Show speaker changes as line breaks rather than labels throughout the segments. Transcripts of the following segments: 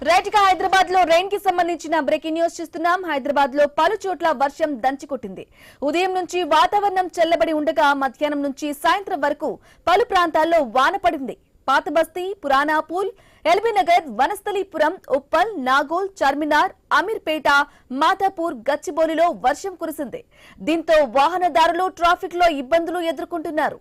Right గా హైదరాబాద్ లో rain కి సంబంధించిన బ్రేకింగ్ న్యూస్ చూస్తున్నాం. హైదరాబాద్ లో పలు చోట్ల వర్షం దంచుకొట్టింది. ఉదయం నుంచి వాతావరణం చల్లబడి ఉండగా మధ్యాహ్నం నుంచి సాయంత్రం వరకు పలు ప్రాంతాల్లో వాన పడింది. పాతబస్తీ, పురానాపూల్, ఎల్బీ నగర్, వనస్థలీపురం, ఉప్పల్, నాగోల్, చార్మినార్, అమీర్పేట, మాధాపూర్, గచ్చిబౌలిలో వర్షం కురిసింది. దీంతో వాహనదారులు ట్రాఫిక్ లో ఇబ్బందులు ఎదుర్కొంటున్నారు.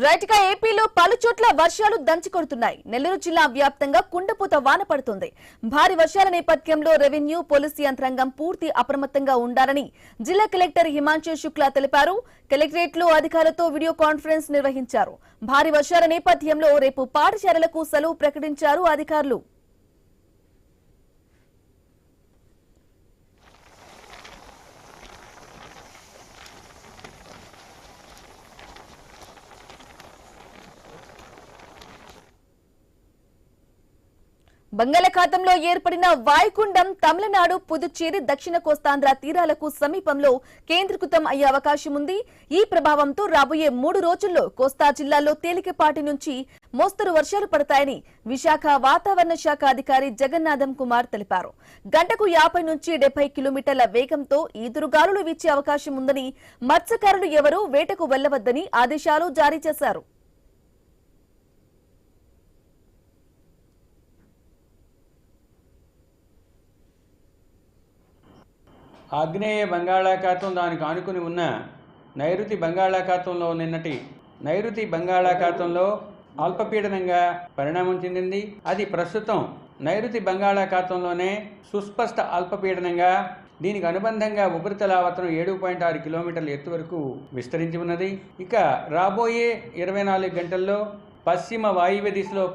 రైట్ గా ఏపీలో పలు చోట్ల వర్షాలు దంచుకొడుతున్నాయి. నెల్లూరు జిల్లా వ్యాప్తంగా కుండపోత వాన పడుతుంది. భారీ వర్షాల నేపథ్యంలో రెవెన్యూ, పోలీసు యంత్రాంగం పూర్తి అప్రమత్తంగా ఉండాలని జిల్లా కలెక్టర్ హిమాంశు శుక్లా తెలిపారు. కలెక్టరేట్ లో అధికారులతో వీడియో కాన్ఫరెన్స్ నిర్వహించారు. భారీ వర్షాల నేపథ్యంలో రేపు పాఠశాలలకు సెలవు ప్రకటించారు అధికారులు. బంగాళాఖాతంలో ఏర్పడిన వాయుగుండం తమిళనాడు, పుదుచ్చేరి, దక్షిణ కోస్తాంధ్ర తీరాలకు సమీపంలో కేంద్రీకృతం అయ్యే అవకాశం ఉంది. ఈ ప్రభావంతో రాబోయే 3 రోజుల్లో కోస్తా జిల్లాల్లో తేలికపాటి నుంచి మోస్తరు వర్షాలు పడతాయని విశాఖ వాతావరణ శాఖ అధికారి జగన్నాథం కుమార్ తెలిపారు. గంటకు 50 నుంచి 70 కిలోమీటర్ల వేగంతో ఈదురుగాలులు వీచే అవకాశం ఉందని, మత్స్యకారులు ఎవరూ వేటకు వెళ్లవద్దని ఆదేశాలు జారీ చేశారు.
ఆగ్నేయ బంగాళాఖాతం దానికి ఆనుకుని ఉన్న నైరుతి బంగాళాఖాతంలో నిన్నటి నైరుతి బంగాళాఖాతంలో అల్పపీడనంగా పరిణామం చెందింది. అది ప్రస్తుతం నైరుతి బంగాళాఖాతంలోనే సుస్పష్ట అల్పపీడనంగా, దీనికి అనుబంధంగా ఉపరితల ఆవర్తనం 7.6 కిలోమీటర్ల ఎత్తు వరకు విస్తరించి ఉన్నది. ఇక రాబోయే 24 గంటల్లో పశ్చిమ వాయువ్య దిశలో